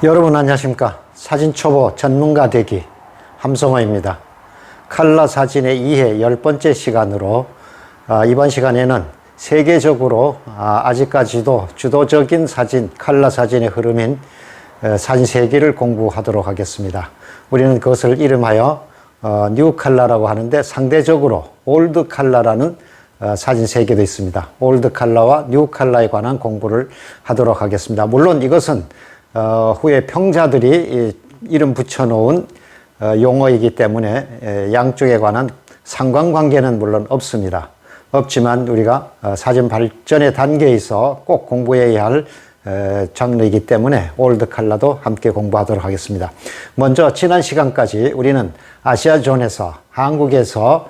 여러분 안녕하십니까. 사진초보 전문가 되기 함성호입니다. 칼라 사진의 이해 10번째 시간으로 이번 시간에는 세계적으로 아직까지도 주도적인 사진, 칼라 사진의 흐름인 사진 세계를 공부하도록 하겠습니다. 우리는 그것을 이름하여 뉴 칼라라고 하는데, 상대적으로 올드 칼라라는 사진 세계도 있습니다. 올드 칼라와 뉴 칼라에 관한 공부를 하도록 하겠습니다. 물론 이것은 후에 평자들이 이름 붙여놓은 용어이기 때문에 양쪽에 관한 상관관계는 물론 없습니다. 없지만 우리가 사진 발전의 단계에 있어 꼭 공부해야 할 장르이기 때문에 올드 칼라도 함께 공부하도록 하겠습니다. 먼저 지난 시간까지 우리는 아시아존에서, 한국에서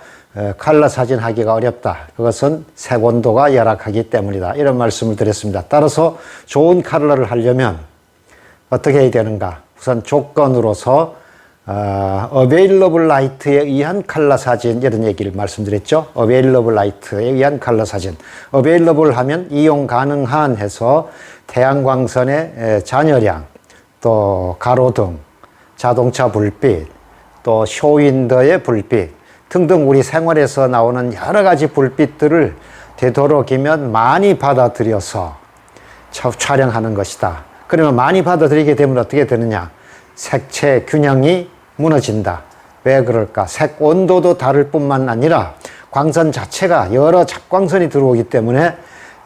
칼라 사진 하기가 어렵다. 그것은 색온도가 열악하기 때문이다. 이런 말씀을 드렸습니다. 따라서 좋은 칼라를 하려면 어떻게 해야 되는가? 우선 조건으로서 available light에 의한 칼라 사진, 이런 얘기를 말씀드렸죠. available light에 의한 칼라 사진. available 하면 이용 가능한 해서 태양광선의 잔여량, 또 가로등, 자동차 불빛, 또 쇼윈도의 불빛 등등 우리 생활에서 나오는 여러 가지 불빛들을 되도록이면 많이 받아들여서 촬영하는 것이다. 그러면 많이 받아들이게 되면 어떻게 되느냐? 색채 균형이 무너진다. 왜 그럴까? 색 온도도 다를 뿐만 아니라 광선 자체가 여러 잡광선이 들어오기 때문에,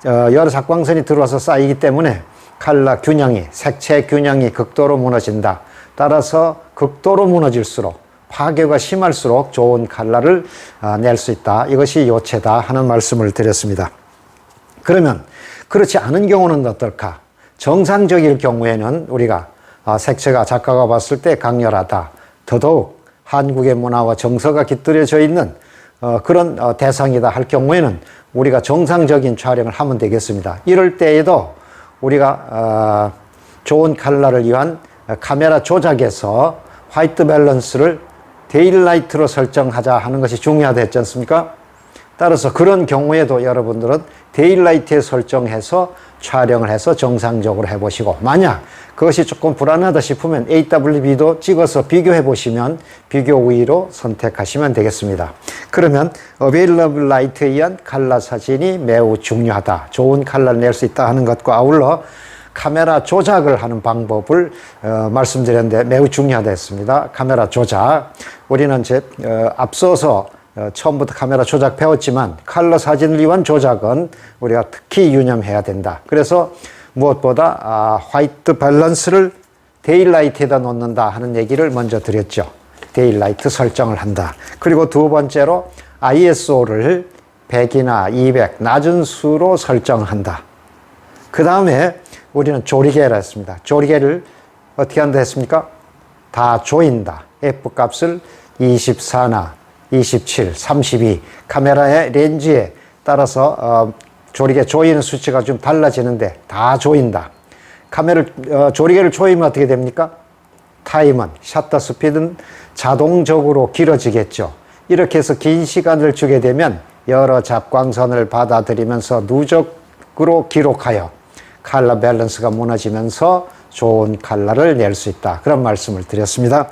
여러 잡광선이 들어와서 쌓이기 때문에 칼라 균형이, 색채 균형이 극도로 무너진다. 따라서 극도로 무너질수록, 파괴가 심할수록 좋은 칼라를 낼 수 있다. 이것이 요체다 하는 말씀을 드렸습니다. 그러면 그렇지 않은 경우는 어떨까? 정상적일 경우에는 우리가 색채가 작가가 봤을 때 강렬하다. 더더욱 한국의 문화와 정서가 깃들여져 있는 그런 대상이다 할 경우에는 우리가 정상적인 촬영을 하면 되겠습니다. 이럴 때에도 우리가 좋은 칼라를 위한 카메라 조작에서 화이트 밸런스를 데일라이트로 설정하자 하는 것이 중요하다 했지 않습니까? 따라서 그런 경우에도 여러분들은 데일라이트에 설정해서 촬영을 해서 정상적으로 해보시고, 만약 그것이 조금 불안하다 싶으면 AWB도 찍어서 비교해 보시면 비교 우위로 선택하시면 되겠습니다. 그러면 available light에 의한 칼라 사진이 매우 중요하다. 좋은 칼라를 낼 수 있다 하는 것과 아울러 카메라 조작을 하는 방법을 말씀드렸는데 매우 중요하다 했습니다. 카메라 조작. 우리는 앞서서 처음부터 카메라 조작 배웠지만 칼라 사진을 위한 조작은 우리가 특히 유념해야 된다. 그래서 무엇보다 화이트 밸런스를 데일라이트에다 놓는다 하는 얘기를 먼저 드렸죠. 데일라이트 설정을 한다. 그리고 두 번째로 ISO를 100이나 200 낮은 수로 설정한다. 그 다음에 우리는 조리개를 했습니다. 조리개를 어떻게 한다 했습니까? 다 조인다. F값을 24나 27, 32 카메라의 렌즈에 따라서 조리개 조이는 수치가 좀 달라지는데 다 조인다. 조리개를 조이면 어떻게 됩니까? 타임은, 셔터 스피드는 자동적으로 길어지겠죠. 이렇게 해서 긴 시간을 주게 되면 여러 잡광선을 받아들이면서 누적으로 기록하여 칼라 밸런스가 무너지면서 좋은 칼라를 낼 수 있다. 그런 말씀을 드렸습니다.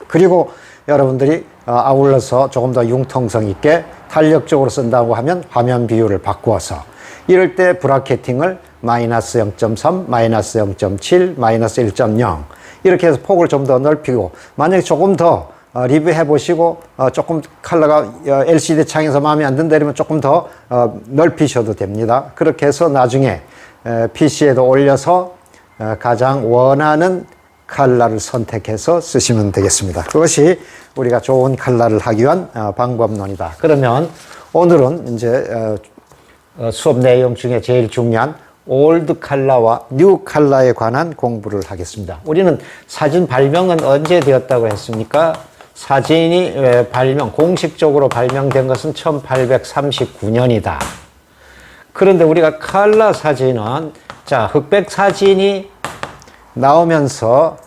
그리고 여러분들이 아울러서 조금 더 융통성 있게 탄력적으로 쓴다고 하면 화면 비율을 바꾸어서, 이럴 때 브라켓팅을 마이너스 0.3, 마이너스 0.7, 마이너스 1.0 이렇게 해서 폭을 좀 더 넓히고, 만약에 조금 더 리뷰해 보시고 조금 칼라가 LCD 창에서 마음에 안 든다 이러면 조금 더 넓히셔도 됩니다. 그렇게 해서 나중에 PC에도 올려서 가장 원하는 칼라를 선택해서 쓰시면 되겠습니다. 그것이 우리가 좋은 칼라를 하기 위한 방법론이다. 그러면 오늘은 이제 수업 내용 중에 제일 중요한 올드 칼라와 뉴 칼라에 관한 공부를 하겠습니다. 우리는 사진 발명은 언제 되었다고 했습니까? 사진이 공식적으로 발명된 것은 1839년이다. 그런데 우리가 칼라 사진은, 흑백 사진이 나오면서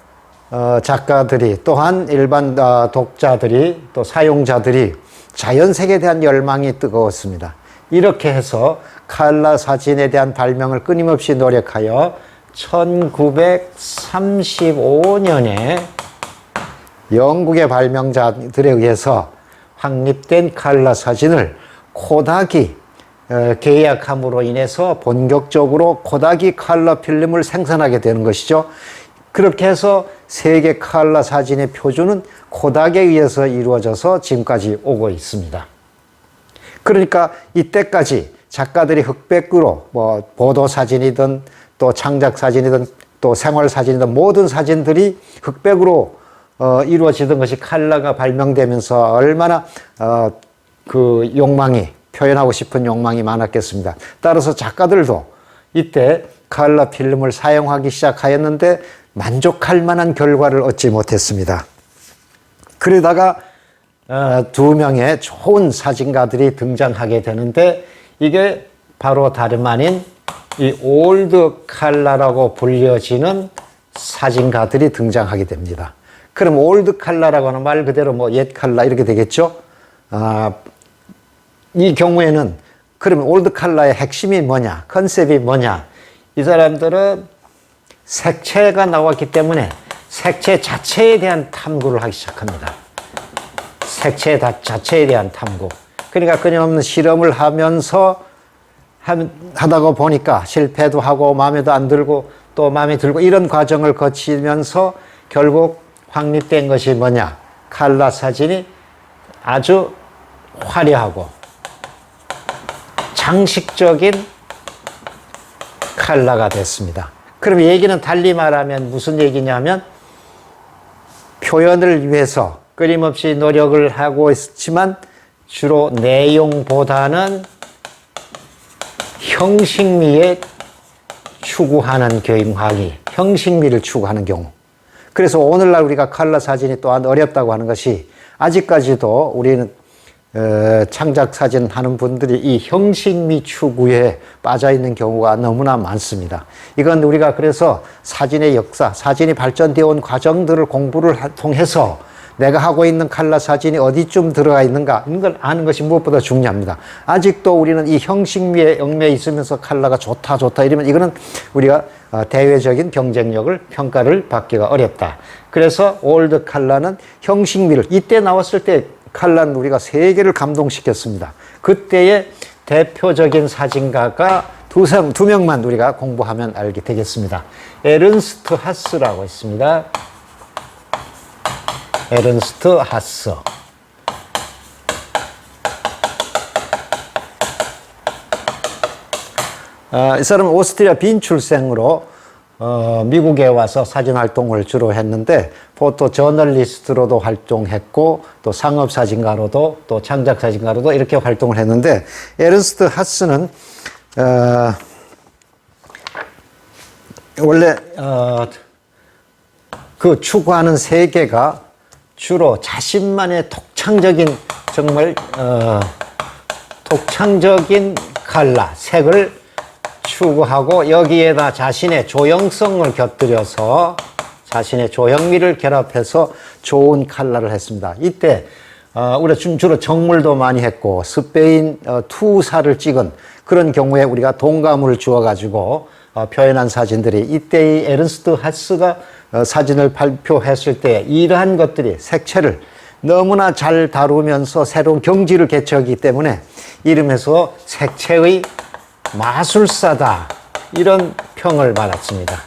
작가들이, 또한 일반 독자들이, 또 사용자들이 자연색에 대한 열망이 뜨거웠습니다. 이렇게 해서 칼라 사진에 대한 발명을 끊임없이 노력하여 1935년에 영국의 발명자들에 의해서 확립된 칼라 사진을 코닥이 계약함으로 인해서 본격적으로 코닥이 칼라 필름을 생산하게 되는 것이죠. 그렇게 해서 세계 칼라 사진의 표준은 코닥에 의해서 이루어져서 지금까지 오고 있습니다. 그러니까 이때까지 작가들이 흑백으로 뭐 보도 사진이든 또 창작 사진이든 또 생활 사진이든 모든 사진들이 흑백으로 이루어지던 것이 칼라가 발명되면서 얼마나 그 욕망이 표현하고 싶은 욕망이 많았겠습니다. 따라서 작가들도 이때 칼라 필름을 사용하기 시작하였는데 만족할 만한 결과를 얻지 못했습니다. 그러다가 두 명의 좋은 사진가들이 등장하게 되는데 이게 바로 다름 아닌 이 올드 칼라라고 불려지는 사진가들이 등장하게 됩니다. 그럼 올드 칼라라고 하는 말 그대로 뭐 옛 칼라 이렇게 되겠죠? 이 경우에는 그러면 올드 칼라의 핵심이 뭐냐? 컨셉이 뭐냐? 이 사람들은 색채가 나왔기 때문에 색채 자체에 대한 탐구를 하기 시작합니다. 색채 자체에 대한 탐구. 그러니까 끊임없는 실험을 하면서 하다가 보니까 실패도 하고 마음에도 안 들고 또 마음에 들고 이런 과정을 거치면서 결국 확립된 것이 뭐냐? 칼라 사진이 아주 화려하고 장식적인 칼라가 됐습니다. 그럼 얘기는 달리 말하면 무슨 얘기냐면 표현을 위해서 끊임없이 노력을 하고 있지만 주로 내용보다는 형식미에 추구하는 경향이 형식미를 추구하는 경우. 그래서 오늘날 우리가 칼라 사진이 또한 어렵다고 하는 것이 아직까지도 우리는 창작 사진 하는 분들이 이 형식미 추구에 빠져 있는 경우가 너무나 많습니다. 이건 우리가 그래서 사진의 역사, 사진이 발전되어 온 과정들을 공부를 통해서 내가 하고 있는 칼라 사진이 어디쯤 들어가 있는가 이런 걸 아는 것이 무엇보다 중요합니다. 아직도 우리는 이 형식미에 얽매여 있으면서 칼라가 좋다 이러면 이거는 우리가 대외적인 경쟁력을 평가를 받기가 어렵다. 그래서 올드 칼라는 형식미를 이때 나왔을 때 칼라는 우리가 세계를 감동시켰습니다. 그때의 대표적인 사진가가 두 명만 우리가 공부하면 알게 되겠습니다. 에른스트 하스라고 있습니다. 에른스트 하스. 이 사람은 오스트리아 빈 출생으로 미국에 와서 사진 활동을 주로 했는데 포토 저널리스트로도 활동했고 또 상업 사진가로도 또 창작 사진가로도 이렇게 활동을 했는데 에른스트 하스는 원래 그 추구하는 세계가 주로 자신만의 독창적인 정말 독창적인 칼라 색을 추구하고 여기에다 자신의 조형성을 곁들여서 자신의 조형미를 결합해서 좋은 칼라를 했습니다. 이때 우리가 주로 정물도 많이 했고 스페인 투사를 찍은 그런 경우에 우리가 동감을 주어가지고 표현한 사진들이 이때의 에른스트 하스가 사진을 발표했을 때 이러한 것들이 색채를 너무나 잘 다루면서 새로운 경지를 개척하기 때문에 이름에서 색채의 마술사다 이런 평을 받았습니다.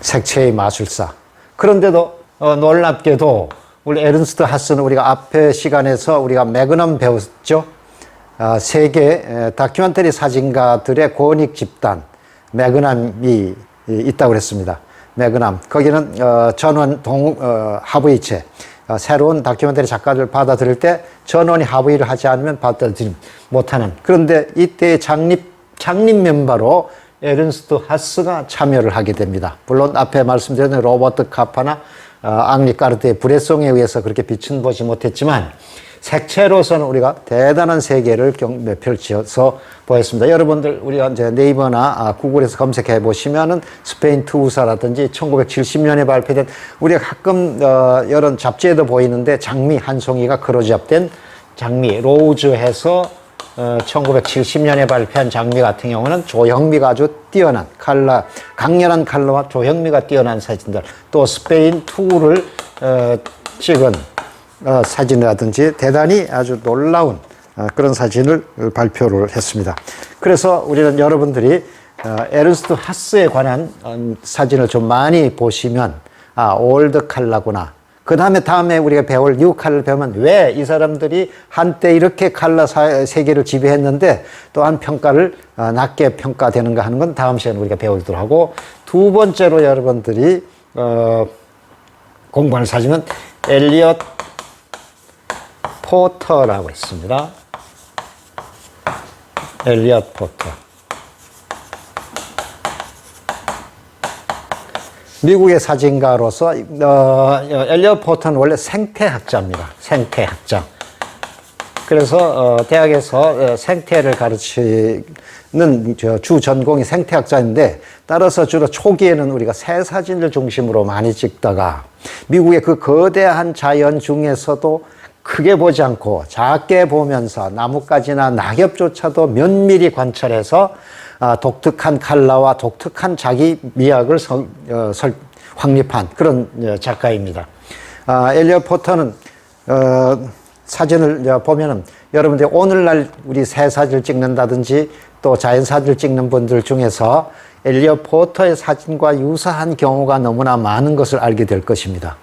색채의 마술사. 그런데도 놀랍게도 우리 에른스트 하스는 우리가 앞에 시간에서 우리가 매그넘 배웠죠. 세계 다큐멘터리 사진가들의 권익 집단 매그넘이 있다고 그랬습니다. 매그넘. 거기는 전원 하부이체 새로운 다큐멘터리 작가들 받아들일 때 전원이 합의를 하지 않으면 받아들이지 못하는. 그런데 이때 창립 멤버로 에른스트 하스가 참여를 하게 됩니다. 물론 앞에 말씀드린 로버트 카파나 앙리 까르트의 브레송에 의해서 그렇게 빛은 보지 못했지만 색채로서는 우리가 대단한 세계를 펼쳐서 보였습니다. 여러분들 우리가 이제 네이버나 구글에서 검색해 보시면은 스페인 투사라든지 1970년에 발표된 우리가 가끔 여러 잡지에도 보이는데 장미 한 송이가 크로즈업된 장미 로우즈해서 1970년에 발표한 장미 같은 경우는 조형미가 아주 뛰어난 강렬한 컬러와 조형미가 뛰어난 사진들, 또 스페인 투구를 찍은 사진이라든지 대단히 아주 놀라운 그런 사진을 발표를 했습니다. 그래서 우리는 여러분들이 에르스트 하스에 관한 사진을 좀 많이 보시면 올드 컬러구나. 그 다음에 우리가 배울 뉴 컬러를 배우면 왜 이 사람들이 한때 이렇게 컬러 세계를 지배했는데 또한 평가를 낮게 평가되는가 하는 건 다음 시간에 우리가 배우도록 하고, 두 번째로 여러분들이 공부할 사진은 엘리엇 포터라고 있습니다. 엘리엇 포터. 미국의 사진가로서 엘리엇 포터는 원래 생태학자입니다. 생태학자. 그래서 대학에서 생태를 가르치는 주 전공이 생태학자인데, 따라서 주로 초기에는 우리가 새 사진을 중심으로 많이 찍다가 미국의 그 거대한 자연 중에서도 크게 보지 않고 작게 보면서 나뭇가지나 낙엽조차도 면밀히 관찰해서 독특한 컬러와 독특한 자기 미학을 확립한 그런 작가입니다. 엘리엇 포터는 사진을 보면은 여러분들이 오늘날 우리 새 사진을 찍는다든지 또 자연 사진을 찍는 분들 중에서 엘리엇 포터의 사진과 유사한 경우가 너무나 많은 것을 알게 될 것입니다.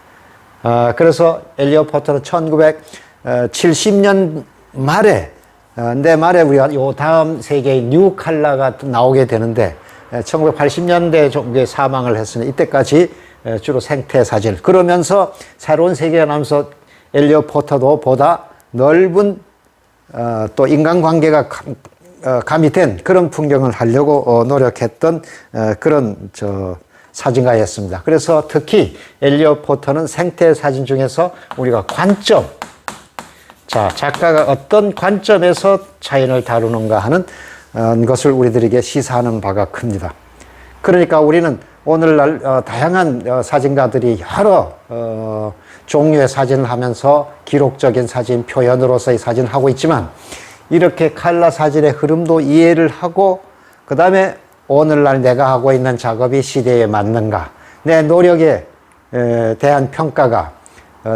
그래서 엘리엇 포터는 1970년 말에 우리가 요 다음 세계의 뉴 컬러가 나오게 되는데, 1980년대 정도에 사망을 했으니 이때까지 주로 생태 사진. 그러면서 새로운 세계가 나면서 엘리엇 포터도 보다 넓은 또 인간관계가 가미된 그런 풍경을 하려고 노력했던 그런 사진가였습니다. 그래서 특히 엘리엇 포터는 생태 사진 중에서 우리가 관점, 작가가 어떤 관점에서 자연을 다루는가 하는 것을 우리들에게 시사하는 바가 큽니다. 그러니까 우리는 오늘날 다양한 사진가들이 여러 종류의 사진을 하면서 기록적인 사진, 표현으로서의 사진을 하고 있지만, 이렇게 컬러 사진의 흐름도 이해를 하고 그 다음에 오늘날 내가 하고 있는 작업이 시대에 맞는가, 내 노력에 대한 평가가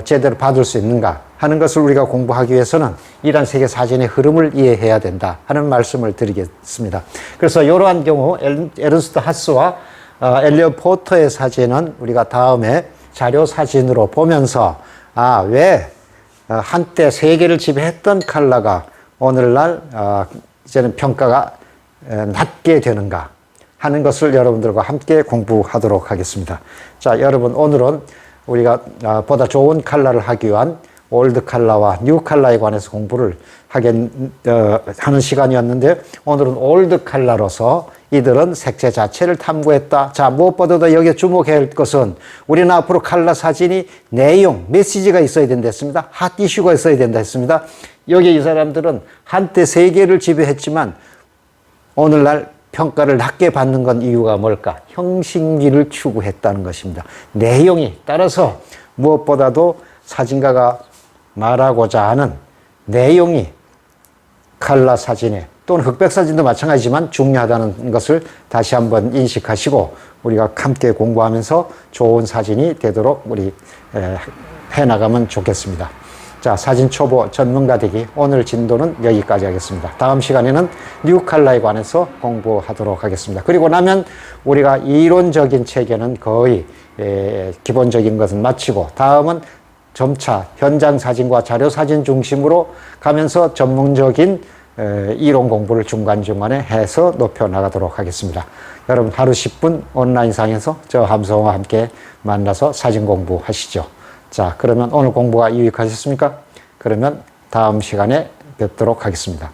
제대로 받을 수 있는가 하는 것을 우리가 공부하기 위해서는 이러한 세계 사진의 흐름을 이해해야 된다 하는 말씀을 드리겠습니다. 그래서 이러한 경우 에른스트 하스와 엘리엇 포터의 사진은 우리가 다음에 자료 사진으로 보면서 왜 한때 세계를 지배했던 컬러가 오늘날 이제는 평가가 낮게 되는가 하는 것을 여러분들과 함께 공부하도록 하겠습니다. 자, 여러분, 오늘은 우리가 보다 좋은 컬러를 하기 위한 올드 컬러와 뉴 컬러에 관해서 공부를 하는 시간이었는데, 오늘은 올드 컬러로서 이들은 색채 자체를 탐구했다. 자, 무엇보다도 여기에 주목해야 할 것은 우리는 앞으로 컬러 사진이 내용, 메시지가 있어야 된다 했습니다. 핫 이슈가 있어야 된다 했습니다. 여기 이 사람들은 한때 세계를 지배했지만 오늘날 평가를 낮게 받는 건 이유가 뭘까? 형식미를 추구했다는 것입니다. 내용이, 따라서 무엇보다도 사진가가 말하고자 하는 내용이 컬러 사진에, 또는 흑백 사진도 마찬가지지만 중요하다는 것을 다시 한번 인식하시고 우리가 함께 공부하면서 좋은 사진이 되도록 우리 해나가면 좋겠습니다. 자, 사진 초보 전문가 되기, 오늘 진도는 여기까지 하겠습니다. 다음 시간에는 뉴 컬러에 관해서 공부하도록 하겠습니다. 그리고 나면 우리가 이론적인 체계는 거의 기본적인 것은 마치고, 다음은 점차 현장 사진과 자료 사진 중심으로 가면서 전문적인 이론 공부를 중간중간에 해서 높여나가도록 하겠습니다. 여러분, 하루 10분 온라인상에서 저 함성과 함께 만나서 사진 공부하시죠. 자, 그러면 오늘 공부가 유익하셨습니까? 그러면 다음 시간에 뵙도록 하겠습니다.